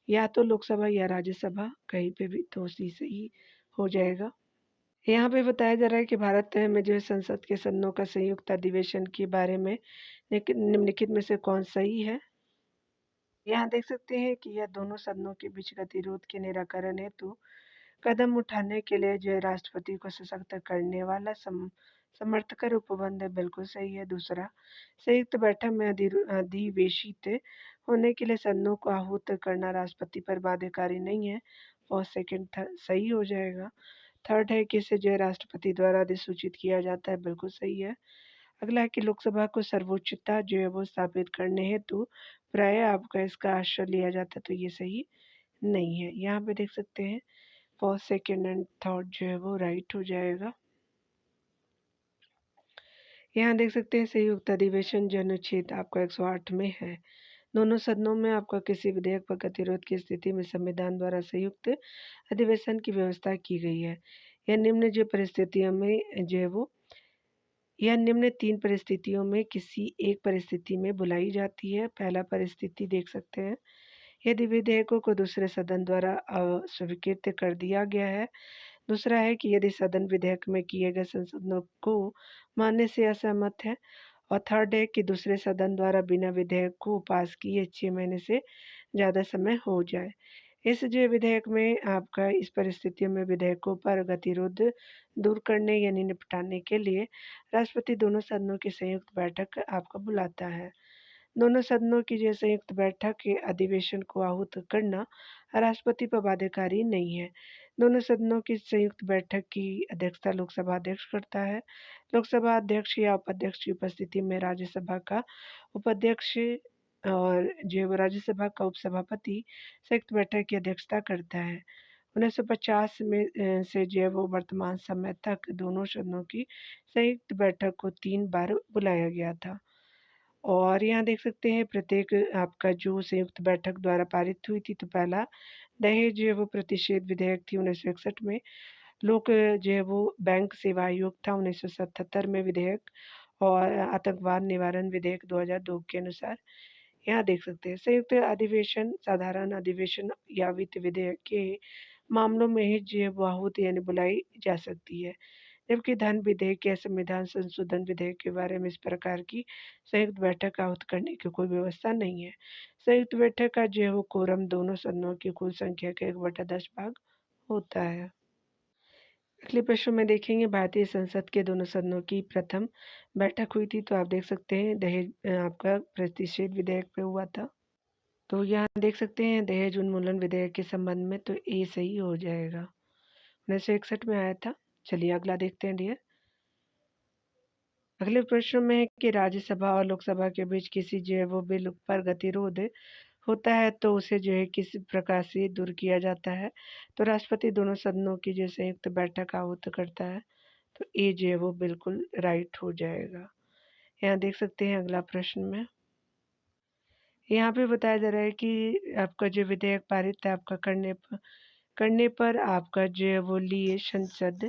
या तो लोकसभा या राज्यसभा, कहीं पे भी, तो सी सही हो जाएगा। यहाँ पे बताया जा रहा है कि भारत में जो है संसद के सदनों का संयुक्त अधिवेशन के बारे में निम्नलिखित में से कौन सही है। यहाँ देख सकते हैं कि यह दोनों सदनों के बीच गतिरोध के निराकरण हेतु कदम उठाने के लिए जो है राष्ट्रपति को सशक्त करने वाला समर्थकर उपबंध है, बिल्कुल सही है। दूसरा, संयुक्त बैठक में अधिवेशित होने के लिए सदनों को आहूत करना राष्ट्रपति पर बाध्यकारी नहीं है, और सेकंड सही हो जाएगा। थर्ड है कि इसे जो है राष्ट्रपति द्वारा अधिसूचित किया जाता है, बिल्कुल सही है। अगला है कि लोकसभा को सर्वोच्चता जो है वो स्थापित करने हेतु प्राय आपका इसका आश्रय लिया जाता है, तो ये सही नहीं है। यहाँ पे देख सकते हैं फर्स्ट सेकेंड एंड थर्ड जो है वो राइट हो जाएगा। यहाँ देख सकते हैं संयुक्त अधिवेशन जो अनुच्छेद आपका 108 में है। दोनों सदनों में आपका किसी विधेयक पर गतिरोध की स्थिति में संविधान द्वारा संयुक्त अधिवेशन की व्यवस्था की गई है। यह निम्न जो परिस्थितियों में जो है वो यह निम्न 3 परिस्थितियों में किसी एक परिस्थिति में बुलाई जाती है। पहला परिस्थिति देख सकते हैं, यदि विधेयकों को दूसरे सदन द्वारा अस्वीकृत कर दिया गया है। दूसरा है कि यदि सदन विधेयक में किए गए संशोधनों को मानने से असहमत है। और थर्ड है कि दूसरे सदन द्वारा बिना विधेयक को पास किए 6 महीने से ज़्यादा समय हो जाए। इस जो विधेयक में आपका इस परिस्थितियों में विधेयकों पर गतिरोध दूर करने यानी निपटाने के लिए राष्ट्रपति दोनों सदनों की संयुक्त बैठक आपको बुलाता है। दोनों सदनों की जो संयुक्त बैठक के अधिवेशन को आहूत करना राष्ट्रपति पर बाध्यकारी नहीं है। दोनों सदनों की संयुक्त बैठक की अध्यक्षता लोकसभा अध्यक्ष करता है। लोकसभा अध्यक्ष या उपाध्यक्ष की उपस्थिति में राज्यसभा का उपाध्यक्ष और जो राज्यसभा का उपसभापति संयुक्त बैठक की अध्यक्षता करता है। 1950 में से जो है वो वर्तमान समय तक दोनों सदनों की संयुक्त बैठक को 3 बार बुलाया गया था। और यहाँ देख सकते हैं प्रत्येक आपका जो संयुक्त बैठक द्वारा पारित हुई थी, तो पहला दहेज जो है वो प्रतिषेध विधेयक थी 1961 में। लोक जो है वो बैंक सेवा आयोग था 1977 में विधेयक, और आतंकवाद निवारण विधेयक 2002 के अनुसार। यहाँ देख सकते हैं संयुक्त अधिवेशन साधारण अधिवेशन या वित्त विधेयक के मामलों में ही जो है वो आहूत यानी बुलाई जा सकती है, जबकि धन विधेयक या संविधान संशोधन विधेयक के बारे में इस प्रकार की संयुक्त बैठक आहूत करने की कोई व्यवस्था नहीं है। संयुक्त बैठक का जो है वो कोरम दोनों सदनों की कुल संख्या का 1/10 भाग होता है। अगले प्रश्न में देखेंगे, भारतीय संसद के दोनों सदनों की प्रथम बैठक हुई थी, तो आप देख सकते हैं दहेज आपका प्रतिषेध विधेयक पे हुआ था। तो यहाँ देख सकते हैं दहेज उन्मूलन विधेयक के संबंध में, तो ए सही हो जाएगा। 1961 में आया था। चलिए अगला देखते हैं डियर। अगले प्रश्न में है कि राज्यसभा और लोकसभा के बीच किसी जो है वो बिल पर गतिरोध होता है तो उसे जो है किसी प्रकार से दूर किया जाता है। तो राष्ट्रपति दोनों सदनों की जो संयुक्त बैठक आहूत करता है, तो ये जो है वो बिल्कुल राइट हो जाएगा। यहाँ देख सकते हैं अगला प्रश्न में, यहाँ पे बताया जा रहा है कि आपका जो विधेयक पारित है आपका करने पर आपका जो है वो लिए संसद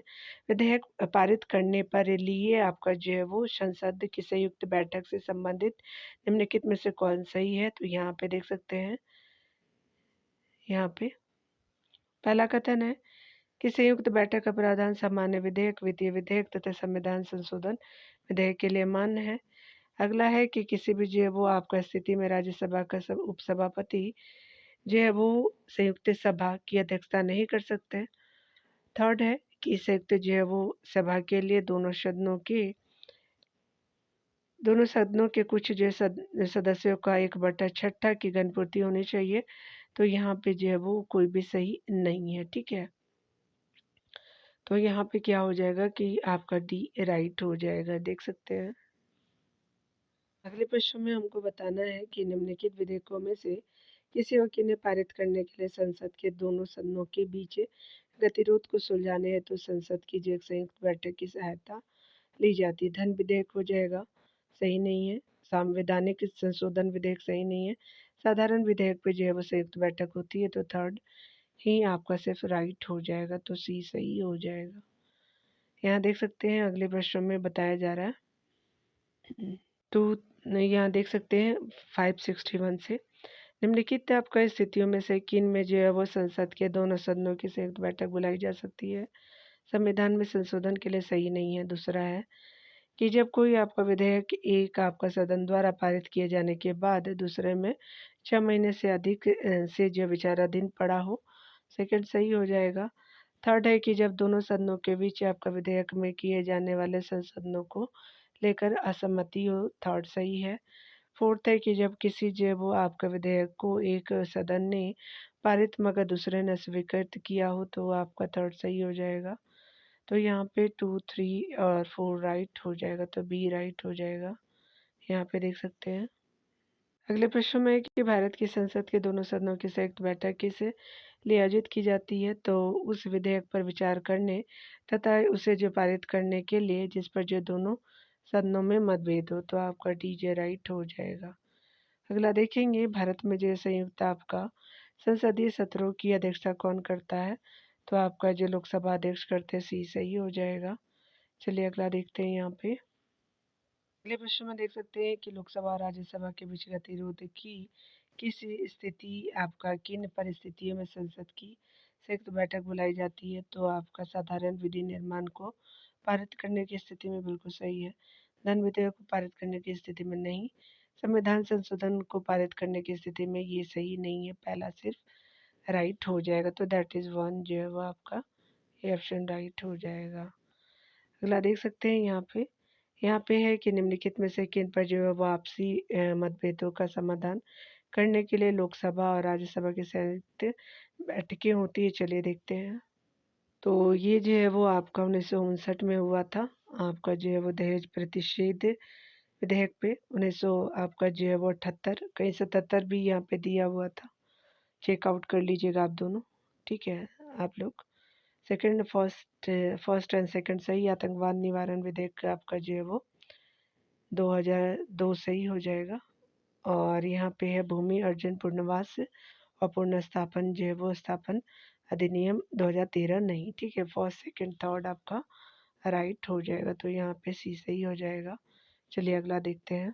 विधेयक पारित करने पर लिए आपका जो है वो संसद की संयुक्त बैठक से संबंधित निम्नलिखित में से कौन सही है? तो यहाँ पे देख सकते हैं, यहाँ पे पहला कथन है कि संयुक्त बैठक का प्रावधान सामान्य विधेयक, वित्तीय विधेयक तथा संविधान संशोधन विधेयक के लिए मान्य है। अगला है कि किसी भी जो है वो आपका स्थिति में राज्यसभा का उपसभापति जो है वो संयुक्त सभा की अध्यक्षता नहीं कर सकते। थर्ड है कि संयुक्त जो है वो सभा के लिए दोनों सदनों के कुछ जो है सदस्यों का 1/6 की घनपूर्ति होनी चाहिए। तो यहाँ पे जो है वो कोई भी सही नहीं है, ठीक है। तो यहाँ पे क्या हो जाएगा कि आपका डी राइट हो जाएगा, देख सकते हैं। अगले प्रश्न में हमको बताना है कि निम्नलिखित विधेयकों में से किसी वकील ने पारित करने के लिए संसद के दोनों सदनों के बीच गतिरोध को सुलझाने हेतु संसद की जो एक संयुक्त बैठक की सहायता ली जाती है। धन विधेयक हो जाएगा, सही नहीं है। संवैधानिक संशोधन विधेयक सही नहीं है। साधारण विधेयक पे जो है वो संयुक्त बैठक होती है, तो थर्ड ही आपका सिर्फ राइट हो जाएगा, तो सी सही हो जाएगा। यहाँ देख सकते हैं अगले प्रश्न में बताया जा रहा है, तो यहाँ देख सकते हैं 561 से निम्नलिखित आपका स्थितियों में से किन में जो है वो संसद के दोनों सदनों की संयुक्त बैठक बुलाई जा सकती है? संविधान में संशोधन के लिए सही नहीं है। दूसरा है कि जब कोई आपका विधेयक एक आपका सदन द्वारा पारित किए जाने के बाद दूसरे में 6 महीने से अधिक से जो विचाराधीन पड़ा हो, सेकंड सही हो जाएगा। थर्ड है कि जब दोनों सदनों के बीच आपका विधेयक में किए जाने वाले संशोधनों को लेकर असहमति हो, थर्ड सही है। फोर्थ है कि जब किसी जो है वो आपका विधेयक को एक सदन ने पारित मगर दूसरे ने स्वीकृत किया हो, तो आपका थर्ड सही हो जाएगा। तो यहाँ पे 2, 3 और 4 राइट हो जाएगा, तो बी राइट हो जाएगा। यहाँ पे देख सकते हैं। अगले प्रश्न में है कि भारत की संसद के दोनों सदनों की संयुक्त बैठक किस लिए आयोजित की जाती है? तो उस विधेयक पर विचार करने तथा उसे जो पारित करने के लिए जिस पर जो दोनों सदनों में मतभेद हो, तो आपका डी जे राइट हो जाएगा। अगला देखेंगे, भारत में जो संयुक्त आपका संसदीय सत्रों की अध्यक्षता कौन करता है? तो आपका जो लोकसभा अध्यक्ष करते हैं, सी सही हो जाएगा। चलिए अगला देखते हैं यहाँ पे। अगले प्रश्न में देख सकते हैं कि लोकसभा और राज्यसभा के बीच गतिरोध की किसी स्थिति आपका किन परिस्थितियों में संसद की संयुक्त बैठक बुलाई जाती है? तो आपका साधारण विधि निर्माण को पारित करने की स्थिति में बिल्कुल सही है। धन विधेयक को पारित करने की स्थिति में नहीं। संविधान संशोधन को पारित करने की स्थिति में ये सही नहीं है, पहला सिर्फ राइट हो जाएगा। तो दैट इज वन जो है वो आपका ये ऑप्शन राइट हो जाएगा। अगला देख सकते हैं यहाँ पे है कि निम्नलिखित में से किन पर जो है वो आपसी मतभेदों का समाधान करने के लिए लोकसभा और राज्यसभा की संयुक्त बैठकें होती है? चलिए देखते हैं। तो ये जो है वो आपका 1959 में हुआ था। आपका जो है वो दहेज प्रतिषेध विधेयक पे 1900 आपका जो है वो 78 कहीं 77 भी यहाँ पे दिया हुआ था। चेकआउट कर लीजिएगा आप दोनों, ठीक है आप लोग। फर्स्ट एंड सेकंड सही। आतंकवाद निवारण विधेयक आपका जो है वो 2002 सही हो जाएगा। और यहाँ पे है भूमि अर्जन पुनर्वास और पुनर्स्थापन जो है वो स्थापन अधिनियम 2013 नहीं, ठीक है। फर्स्ट सेकंड थर्ड आपका राइट हो जाएगा, तो यहाँ पे सी सही हो जाएगा। चलिए अगला देखते हैं।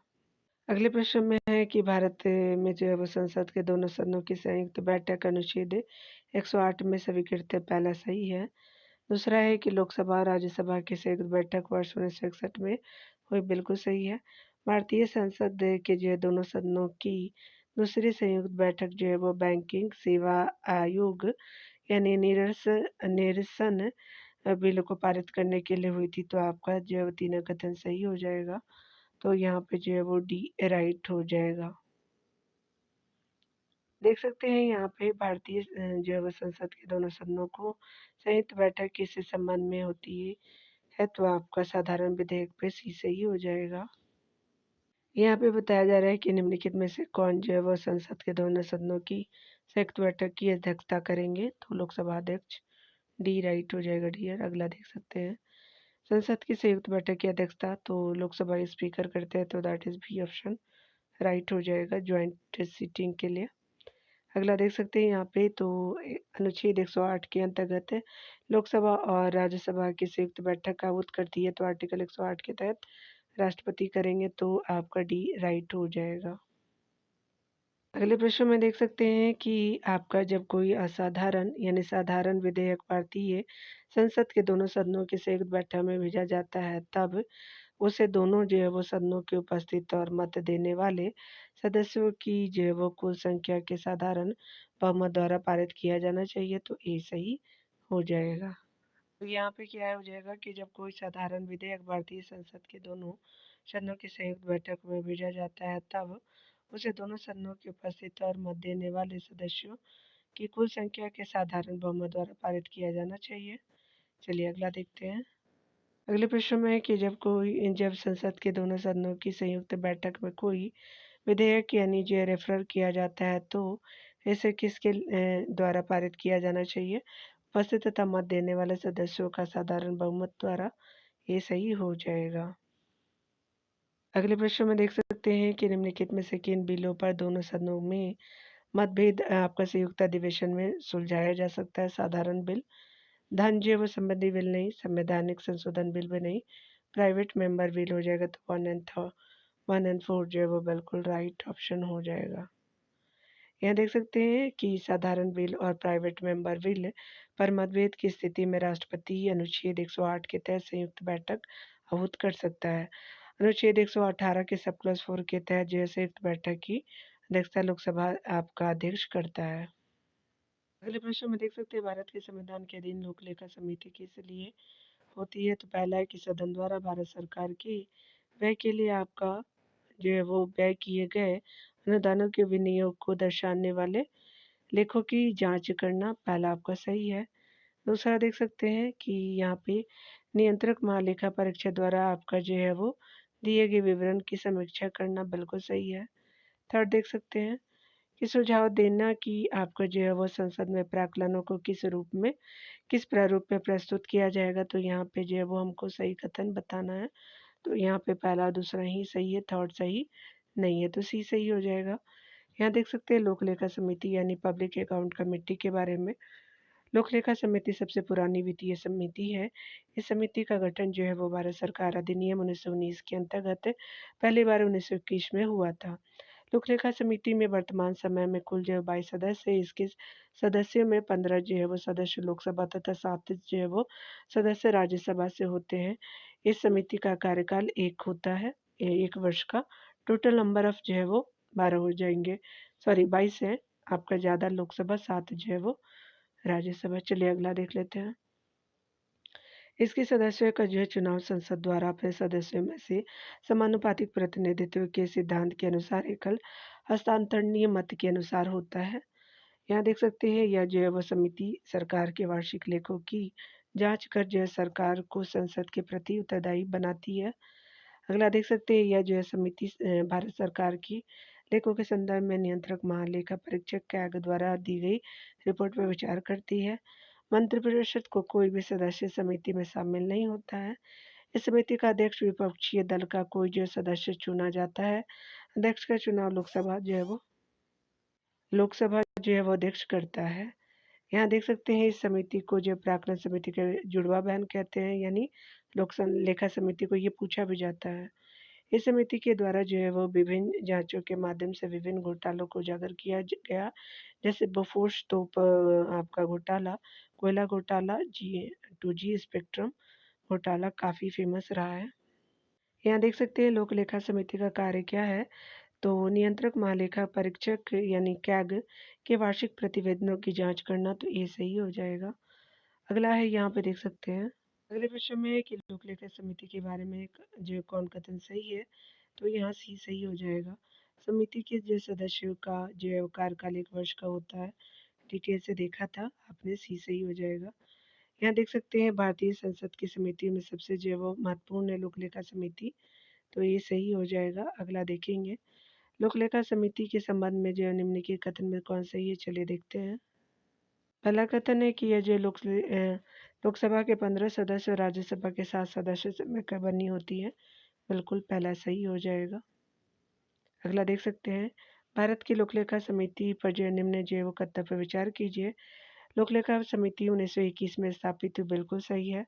अगले प्रश्न में है कि भारत में जो है वो संसद के दोनों सदनों की संयुक्त बैठक अनुच्छेद 108 में स्वीकृत है, पहला सही है। दूसरा है कि लोकसभा और राज्यसभा की संयुक्त बैठक वर्ष 1961 में हुई, बिल्कुल सही है। भारतीय संसद के जो है दोनों सदनों की दूसरी संयुक्त बैठक जो है वो बैंकिंग सेवा आयोग यानी निरसन बिल को पारित करने के लिए हुई थी, तो आपका जो है वो तीनों कथन सही हो जाएगा। तो यहाँ पे जो है वो डी राइट हो जाएगा। देख सकते हैं यहाँ पे भारतीय जो है वो संसद के दोनों सदनों को संयुक्त बैठक किस संबंध में होती है, तो आपका साधारण विधेयक पे सी सही हो जाएगा। यहाँ पे बताया जा रहा है कि निम्नलिखित में से कौन जो है वो संसद के दोनों सदनों की संयुक्त बैठक की अध्यक्षता करेंगे? तो लोकसभा अध्यक्ष, डी राइट हो जाएगा डियर। अगला देख सकते हैं, संसद की संयुक्त बैठक की अध्यक्षता तो लोकसभा स्पीकर करते हैं, तो that is B option right हो जाएगा ज्वाइंट सीटिंग के लिए। अगला देख सकते हैं यहाँ पे तो अनुच्छेद 108 के अंतर्गत लोकसभा और राज्यसभा की संयुक्त बैठक का आहुत करती है, तो आर्टिकल 108 के तहत राष्ट्रपति करेंगे, तो आपका डी राइट हो जाएगा। अगले प्रश्न में देख सकते हैं कि आपका जब कोई असाधारण यानी साधारण विधेयक भारतीय संसद के दोनों सदनों की संयुक्त बैठक में भेजा जाता है, तब उसे दोनों जो है वो सदनों की उपस्थित और मत देने वाले सदस्यों की जो है वो कुल संख्या के साधारण बहुमत द्वारा पारित किया जाना चाहिए, तो ये सही हो जाएगा। तो यहाँ पे क्या हो जाएगा कि जब कोई साधारण विधेयक भारतीय संसद के दोनों सदनों की संयुक्त बैठक में भेजा जाता है, तब उसे दोनों सदनों की उपस्थित और मत देने वाले सदस्यों की कुल संख्या के साधारण बहुमत द्वारा पारित किया जाना चाहिए। चलिए अगला देखते हैं। अगले प्रश्न में है कि जब संसद के दोनों सदनों की संयुक्त बैठक में कोई विधेयक यानी जो रेफर किया जाता है, तो इसे किसके द्वारा पारित किया जाना चाहिए? उपस्थित तथा मत देने वाले सदस्यों का साधारण बहुमत द्वारा, ये सही हो जाएगा। अगले प्रश्न में देख सकते हैं कि निम्नलिखित में से किन बिलों पर दोनों सदनों में मतभेद आपका संयुक्त अधिवेशन में सुलझाया जा सकता है? साधारण बिल, धन जो है वो संबंधी बिल नहीं, संवैधानिक संशोधन बिल भी नहीं, प्राइवेट मेंबर बिल हो जाएगा, तो 1 और 4 जो है वो बिल्कुल राइट ऑप्शन हो जाएगा। यहाँ देख सकते हैं कि साधारण बिल और प्राइवेट मेंबर बिल पर मतभेद की स्थिति में राष्ट्रपति अनुच्छेद 108 के तहत संयुक्त बैठक आहूत कर सकता है। अनुच्छेद 118 के सब क्लॉज 4 के तहत जो है संयुक्त बैठक की अध्यक्षता लोकसभा आपका अध्यक्ष करता है। अगले प्रश्न में देख सकते हैं, भारत के संविधान के अधीन लोक लेखा समिति किस लिए होती है? तो पहला है कि सदन द्वारा भारत सरकार की व्यय के लिए आपका जो है वो व्यय किए गए अनुदानों के विनियोग को दर्शाने वाले लेखों की जांच करना, पहला आपका सही है। दूसरा देख सकते हैं कि यहाँ पे नियंत्रक महालेखा परीक्षक द्वारा आपका जो है वो दिए गए विवरण की समीक्षा करना, बिल्कुल सही है। थर्ड देख सकते हैं कि सुझाव देना कि आपका जो है वो संसद में प्राक्कलनों को किस प्रारूप में प्रस्तुत किया जाएगा, तो यहाँ पे जो है वो हमको सही कथन बताना है, तो यहाँ पे पहला दूसरा ही सही है, थर्ड सही नहीं है, तो सी सही हो जाएगा। यहाँ देख सकते हैं लोक लेखा समिति यानी पब्लिक अकाउंट कमेटी के बारे में। लोक लेखा समिति सबसे पुरानी वित्तीय समिति है। इस समिति का गठन जो है वो भारत सरकार अधिनियम 1919 के अंतर्गत पहली बार 1921 में हुआ था। लोक लेखा समिति में वर्तमान समय में कुल जो है 22 सदस्य है। इसके सदस्यों में 15 जो है वो सदस्य लोकसभा तथा 7 जो है वो सदस्य राज्यसभा से होते हैं। इस समिति का कार्यकाल एक होता है, 1 वर्ष का। टोटल नंबर ऑफ जो है वो 12 हो जाएंगे, सॉरी 22 है आपका, ज़्यादा लोकसभा, 7 जो है वो राज्यसभा। चलिए अगला देख लेते हैं। इसके सदस्यों का जो है चुनाव संसद द्वारा अपने सदस्यों में से समानुपातिक प्रतिनिधित्व के सिद्धांत के अनुसार एकल हस्तांतरणीय मत के अनुसार होता है। यहाँ देख सकते हैं यह जो है वह समिति सरकार के वार्षिक लेखों की जांच कर जो है सरकार को संसद के प्रति उत्तरदायी बनाती है। अगला देख सकते हैं यह जो है समिति भारत सरकार की लेखों के संदर्भ में नियंत्रक महालेखा परीक्षक कैग द्वारा दी गई रिपोर्ट पर विचार करती है। मंत्रिपरिषद को कोई भी सदस्य समिति में शामिल नहीं होता है। इस समिति का अध्यक्ष विपक्षीय दल का कोई जो सदस्य चुना जाता है। अध्यक्ष का चुनाव लोकसभा जो है वो अध्यक्ष करता है। यहाँ देख सकते हैं इस समिति को जो प्राक्कलन समिति के जुड़वा बहन कहते हैं, यानी लोक लेखा समिति को ये पूछा भी जाता है। इस समिति के द्वारा जो है वो विभिन्न जांचों के माध्यम से विभिन्न घोटालों को उजागर किया गया, जैसे बोफोर्स तोप आपका घोटाला, कोयला घोटाला, G2G स्पेक्ट्रम घोटाला काफ़ी फेमस रहा है। यहाँ देख सकते हैं लोक लेखा समिति का कार्य क्या है, तो नियंत्रक महालेखा परीक्षक यानी कैग के वार्षिक प्रतिवेदनों की जांच करना, तो ये सही हो जाएगा। अगला है यहाँ पे देख सकते हैं, अगले प्रश्न में है कि लोक लेखा समिति के बारे में जो कौन कथन सही है, तो यहाँ सी सही हो जाएगा। समिति के जो सदस्यों का जो है वो कार्यकाल 1 वर्ष का होता है, डिटेल से देखा था आपने, सी सही हो जाएगा। यहाँ देख सकते हैं भारतीय संसद की समिति में सबसे जो है वो महत्वपूर्ण है लोक लेखा समिति, तो ये सही हो जाएगा। अगला देखेंगे, लोक लेखा समिति के संबंध में जो है निम्नलिखित कथन में कौन सही है? चलिए देखते हैं। पहला कथन है कि यह जो लोकसभा के 15 सदस्य और राज्यसभा के 7 सदस्य से मिलकर बनी होती है। बिल्कुल पहला सही हो जाएगा। अगला देख सकते हैं, भारत की लोक लेखा समिति पर जो निम्न जो है वो कथन पर विचार कीजिए। लोक लेखा समिति 1921 में स्थापित हुई। बिल्कुल सही है।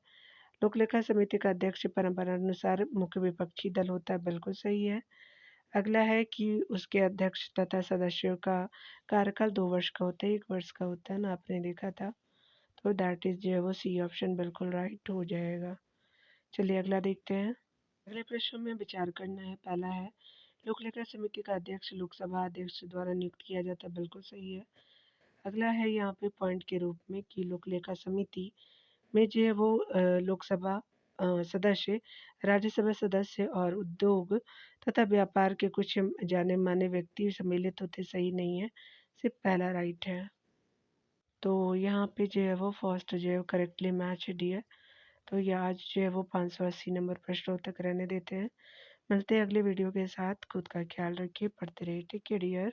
लोक लेखा समिति का अध्यक्ष परंपरा अनुसार मुख्य विपक्षी दल होता है। बिल्कुल सही है। अगला है कि उसके अध्यक्ष तथा सदस्यों का कार्यकाल 2 वर्ष का होता है, 1 वर्ष का होता है ना, आपने देखा था। तो दैट इज जो है वो सी ऑप्शन बिल्कुल राइट हो जाएगा। चलिए अगला देखते हैं। अगले प्रश्न में विचार करना है। पहला है, लोक लेखा समिति का अध्यक्ष लोकसभा अध्यक्ष द्वारा नियुक्त किया जाता है। बिल्कुल सही है। अगला है यहाँ पे पॉइंट के रूप में कि लोक लेखा समिति में जो है वो लोकसभा सदस्य, राज्यसभा सदस्य और उद्योग तथा व्यापार के कुछ जाने माने व्यक्ति सम्मिलित होते। सही नहीं है, सिर्फ पहला राइट है। तो यहाँ पे जो है वो फर्स्ट जो है करेक्टली मैच डी है। तो ये आज जो है वो 580 नंबर प्रश्नों तक रहने देते हैं। मिलते हैं अगले वीडियो के साथ। खुद का ख्याल रखिए, पढ़ते रहिए। Take care dear.